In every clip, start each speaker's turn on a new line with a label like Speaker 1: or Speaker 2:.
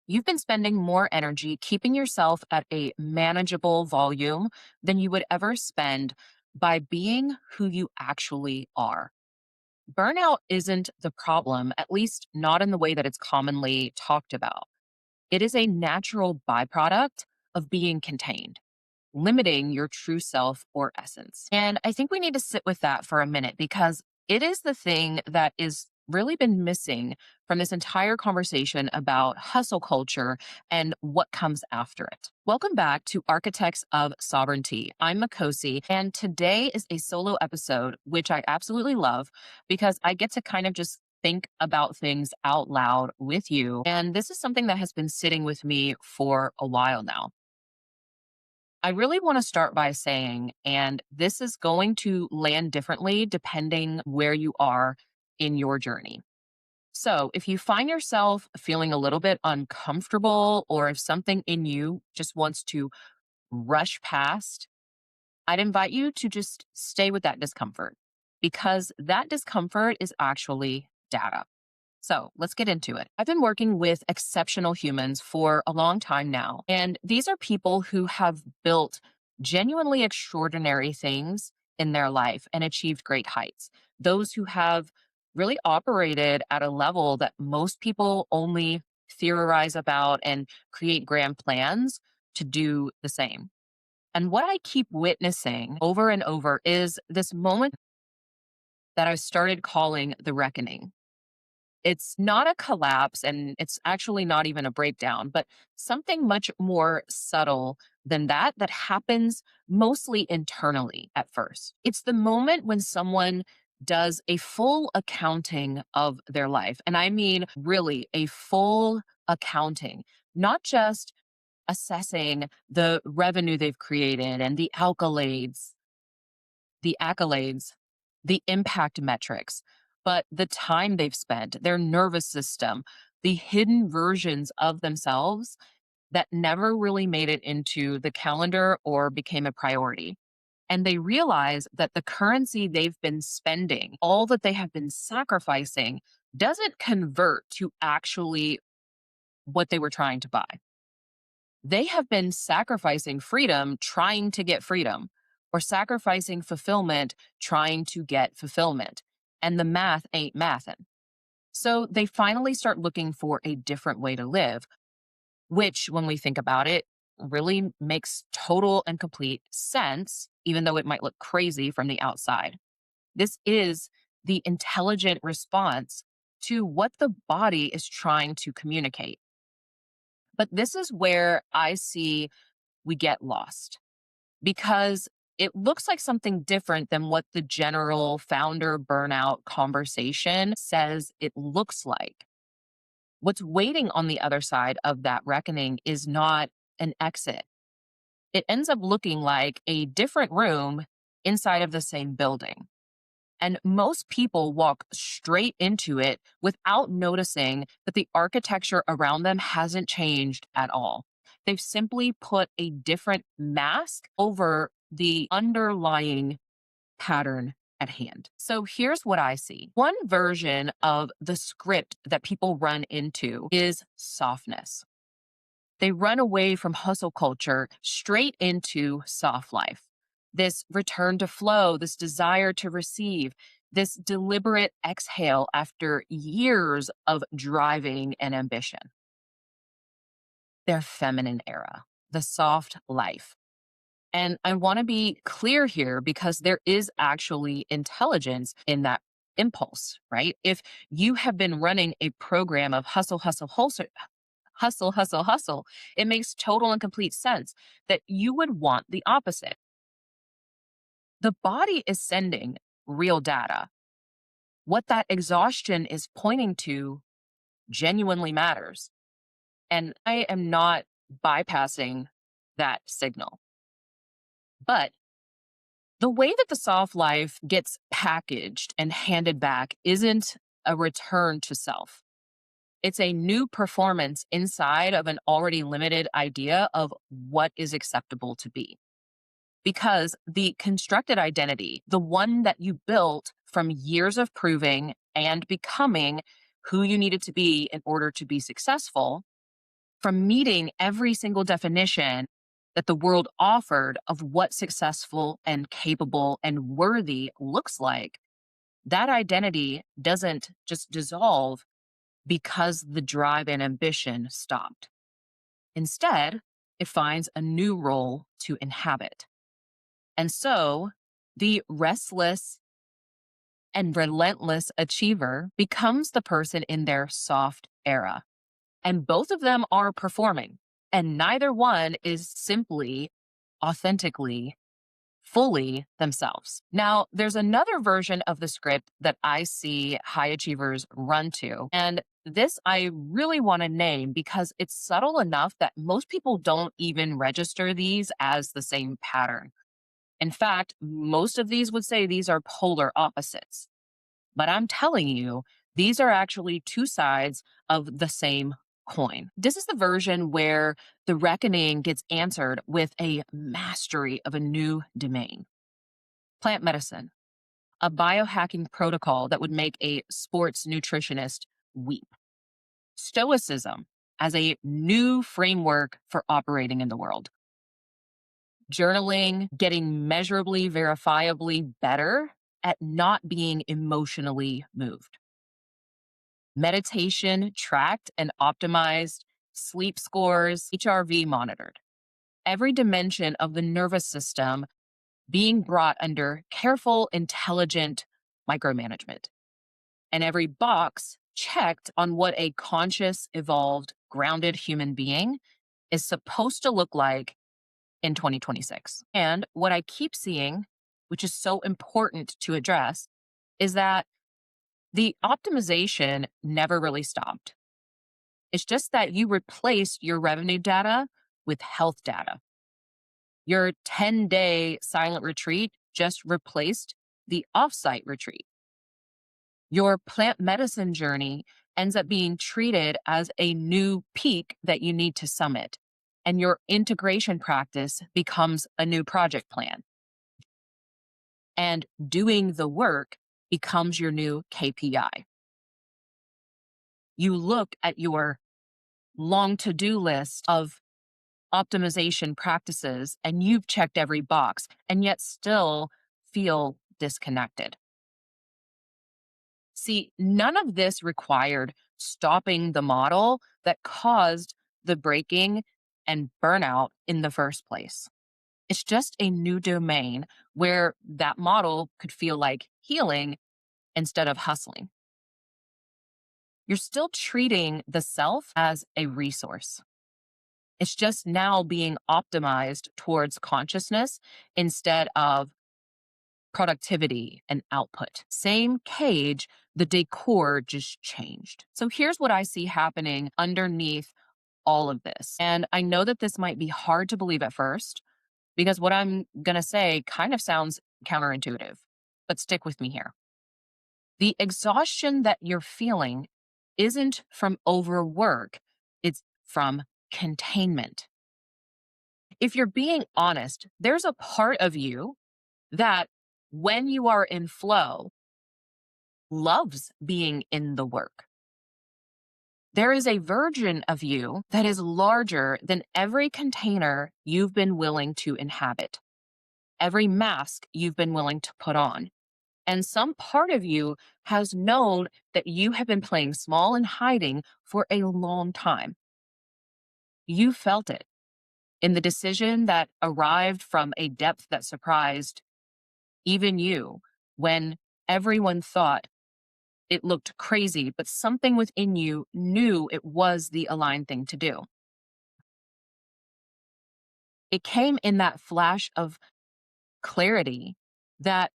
Speaker 1: You've been spending more energy keeping yourself at a manageable volume than you would ever spend by being who you actually are. Burnout isn't the problem, at least not in the way that it's commonly talked about. It is a natural byproduct of being contained, limiting your true self or essence. And I think we need to sit with that for a minute because it is the thing that is really been missing from this entire conversation about hustle culture and what comes after it. Welcome back to Architects of Sovereignty. I'm Makhosi, and today is a solo episode, which I absolutely love because I get to kind of just think about things out loud with you. And this is something that has been sitting with me for a while now. I really want to start by saying, and this is going to land differently depending where you are in your journey. So, if you find yourself feeling a little bit uncomfortable, or if something in you just wants to rush past, I'd invite you to just stay with that discomfort because that discomfort is actually data. So let's get into it. I've been working with exceptional humans for a long time now, and these are people who have built genuinely extraordinary things in their life and achieved great heights. Those who have really operated at a level that most people only theorize about and create grand plans to do the same. And what I keep witnessing over and over is this moment that I started calling the reckoning. It's not a collapse and it's actually not even a breakdown, but something much more subtle than that happens mostly internally at first. It's the moment when someone does a full accounting of their life. And I mean, really, a full accounting, not just assessing the revenue they've created and the accolades, the impact metrics, but the time they've spent, their nervous system, the hidden versions of themselves that never really made it into the calendar or became a priority. And they realize that the currency they've been spending, all that they have been sacrificing, doesn't convert to actually what they were trying to buy. They have been sacrificing freedom trying to get freedom, or sacrificing fulfillment trying to get fulfillment. And the math ain't mathin'. So they finally start looking for a different way to live, which, when we think about it, really makes total and complete sense, even though it might look crazy from the outside. This is the intelligent response to what the body is trying to communicate. But this is where I see we get lost because it looks like something different than what the general founder burnout conversation says it looks like. What's waiting on the other side of that reckoning is not an exit. It ends up looking like a different room inside of the same building. And most people walk straight into it without noticing that the architecture around them hasn't changed at all. They've simply put a different mask over the underlying pattern at hand. So here's what I see. One version of the script that people run into is softness. They run away from hustle culture straight into soft life. This return to flow, this desire to receive, this deliberate exhale after years of driving and ambition. Their feminine era, the soft life. And I want to be clear here because there is actually intelligence in that impulse, right? If you have been running a program of hustle, hustle, hustle, hustle, hustle, hustle, it makes total and complete sense that you would want the opposite. The body is sending real data. What that exhaustion is pointing to genuinely matters. And I am not bypassing that signal. But the way that the soft life gets packaged and handed back isn't a return to self. It's a new performance inside of an already limited idea of what is acceptable to be. Because the constructed identity, the one that you built from years of proving and becoming who you needed to be in order to be successful, from meeting every single definition that the world offered of what successful and capable and worthy looks like, that identity doesn't just dissolve because the drive and ambition stopped. Instead, it finds a new role to inhabit. And so the restless and relentless achiever becomes the person in their soft era. And both of them are performing, and neither one is simply, authentically, fully themselves. Now, there's another version of the script that I see high achievers run to. And this I really want to name because it's subtle enough that most people don't even register these as the same pattern. In fact, most of these would say these are polar opposites. But I'm telling you, these are actually two sides of the same coin. This is the version where the reckoning gets answered with a mastery of a new domain. Plant medicine, a biohacking protocol that would make a sports nutritionist weep. Stoicism as a new framework for operating in the world. Journaling, getting measurably, verifiably better at not being emotionally moved. Meditation tracked and optimized, sleep scores, HRV monitored. Every dimension of the nervous system being brought under careful, intelligent micromanagement. And every box checked on what a conscious, evolved, grounded human being is supposed to look like in 2026. And what I keep seeing, which is so important to address, is that the optimization never really stopped. It's just that you replaced your revenue data with health data. Your 10-day silent retreat just replaced the offsite retreat. Your plant medicine journey ends up being treated as a new peak that you need to summit, and your integration practice becomes a new project plan. And doing the work becomes your new KPI. You look at your long to-do list of optimization practices and you've checked every box and yet still feel disconnected. See, none of this required stopping the model that caused the breaking and burnout in the first place. It's just a new domain where that model could feel like healing instead of hustling. You're still treating the self as a resource. It's just now being optimized towards consciousness instead of productivity and output. Same cage, the decor just changed. So here's what I see happening underneath all of this. And I know that this might be hard to believe at first because what I'm going to say kind of sounds counterintuitive, but stick with me here. The exhaustion that you're feeling isn't from overwork, it's from containment. If you're being honest, there's a part of you that when you are in flow loves being in the work. There is a version of you that is larger than every container you've been willing to inhabit, every mask you've been willing to put on. And some part of you has known that you have been playing small and hiding for a long time. You felt it in the decision that arrived from a depth that surprised even you when everyone thought it looked crazy, but something within you knew it was the aligned thing to do. It came in that flash of clarity that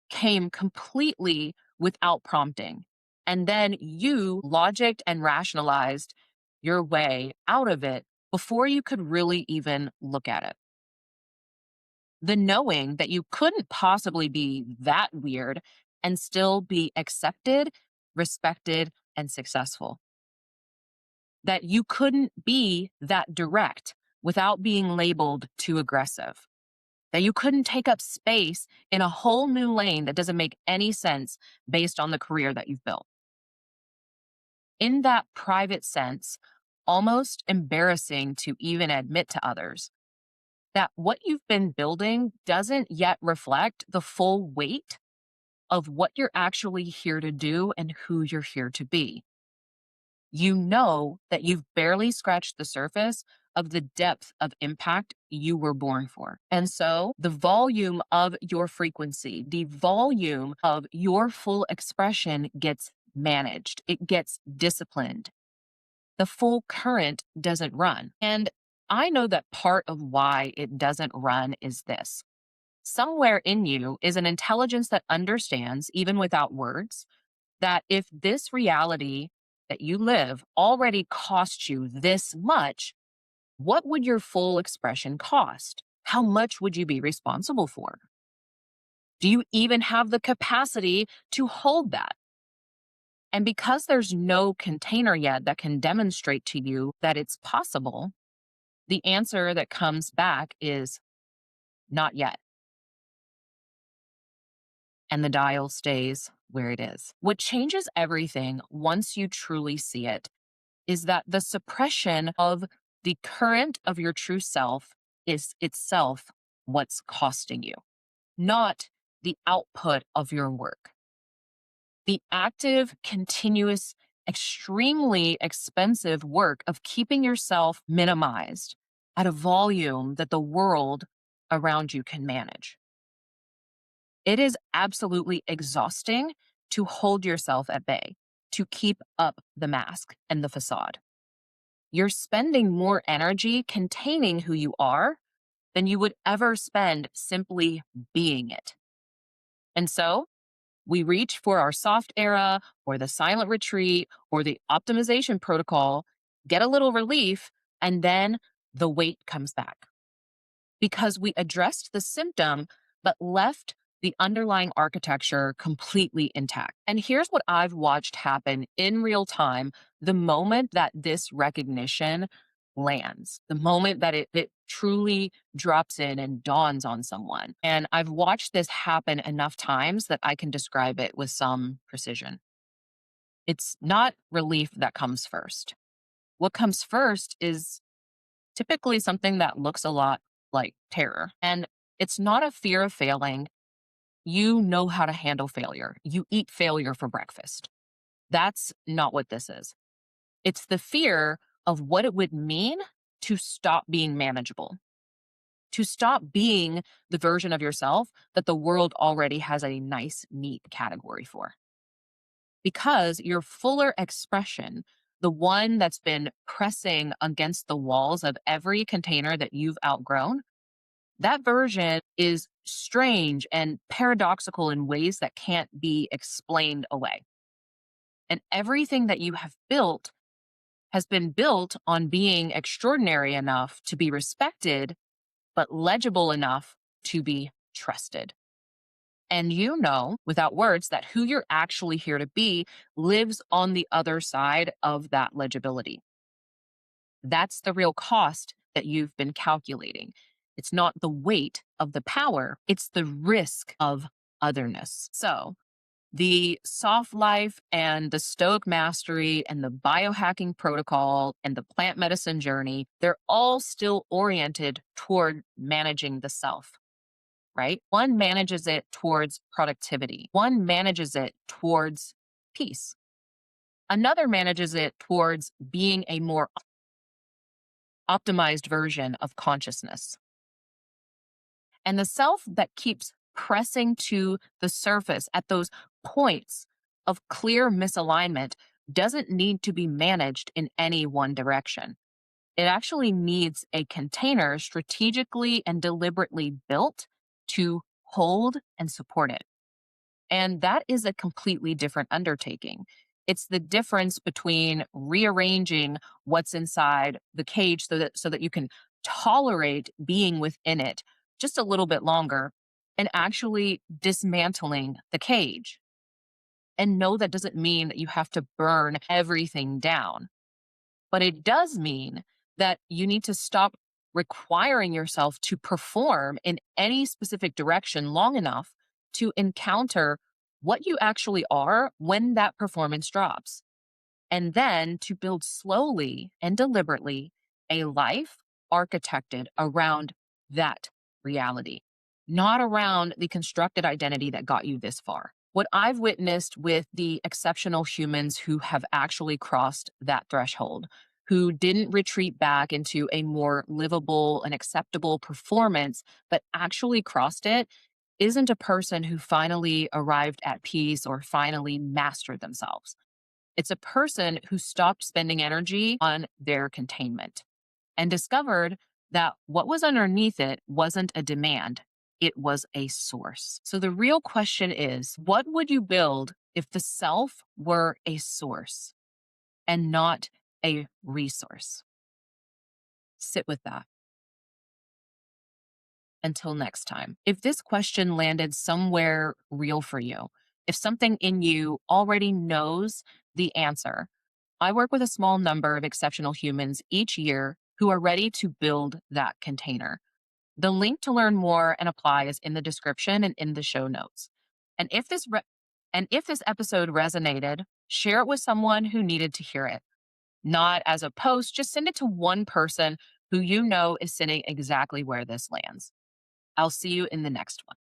Speaker 1: came completely without prompting. And then you logicked and rationalized your way out of it before you could really even look at it. The knowing that you couldn't possibly be that weird and still be accepted, respected, and successful. That you couldn't be that direct without being labeled too aggressive. That you couldn't take up space in a whole new lane that doesn't make any sense based on the career that you've built. In that private sense, almost embarrassing to even admit to others that what you've been building doesn't yet reflect the full weight of what you're actually here to do and who you're here to be. You know that you've barely scratched the surface of the depth of impact you were born for. And so the volume of your frequency, the volume of your full expression gets managed, it gets disciplined. The full current doesn't run. And I know that part of why it doesn't run is this. Somewhere in you is an intelligence that understands, even without words, that if this reality that you live already cost you this much, what would your full expression cost? How much would you be responsible for? Do you even have the capacity to hold that? And because there's no container yet that can demonstrate to you that it's possible, the answer that comes back is not yet. And the dial stays where it is. What changes everything once you truly see it is that the suppression of the current of your true self is itself what's costing you, not the output of your work. The active, continuous, extremely expensive work of keeping yourself minimized at a volume that the world around you can manage. It is absolutely exhausting to hold yourself at bay, to keep up the mask and the facade. You're spending more energy containing who you are than you would ever spend simply being it. And so we reach for our soft era or the silent retreat or the optimization protocol, get a little relief, and then the weight comes back because we addressed the symptom but left the underlying architecture completely intact. And here's what I've watched happen in real time the moment that this recognition lands, the moment that it truly drops in and dawns on someone. And I've watched this happen enough times that I can describe it with some precision. It's not relief that comes first. What comes first is typically something that looks a lot like terror. And it's not a fear of failing. You know how to handle failure. You eat failure for breakfast. That's not what this is. It's the fear of what it would mean to stop being manageable, to stop being the version of yourself that the world already has a nice, neat category for. Because your fuller expression, the one that's been pressing against the walls of every container that you've outgrown, that version is strange and paradoxical in ways that can't be explained away. And everything that you have built has been built on being extraordinary enough to be respected, but legible enough to be trusted. And you know, without words, that who you're actually here to be lives on the other side of that legibility. That's the real cost that you've been calculating. It's not the weight of the power, it's the risk of otherness. So, the soft life and the stoic mastery and the biohacking protocol and the plant medicine journey, they're all still oriented toward managing the self, right? One manages it towards productivity, one manages it towards peace, another manages it towards being a more optimized version of consciousness. And the self that keeps pressing to the surface at those points of clear misalignment doesn't need to be managed in any one direction. It actually needs a container strategically and deliberately built to hold and support it. And that is a completely different undertaking. It's the difference between rearranging what's inside the cage so that you can tolerate being within it just a little bit longer and actually dismantling the cage. And no, that doesn't mean that you have to burn everything down, but it does mean that you need to stop requiring yourself to perform in any specific direction long enough to encounter what you actually are when that performance drops. and then to build slowly and deliberately a life architected around that reality, not around the constructed identity that got you this far. What I've witnessed with the exceptional humans who have actually crossed that threshold, who didn't retreat back into a more livable and acceptable performance, but actually crossed it, isn't a person who finally arrived at peace or finally mastered themselves. It's a person who stopped spending energy on their containment and discovered that what was underneath it wasn't a demand, it was a source. So the real question is, what would you build if the self were a source and not a resource? Sit with that. Until next time. If this question landed somewhere real for you, if something in you already knows the answer, I work with a small number of exceptional humans each year who are ready to build that container. The link to learn more and apply is in the description and in the show notes. And if this episode resonated, share it with someone who needed to hear it. Not as a post, just send it to one person who you know is sitting exactly where this lands. I'll see you in the next one.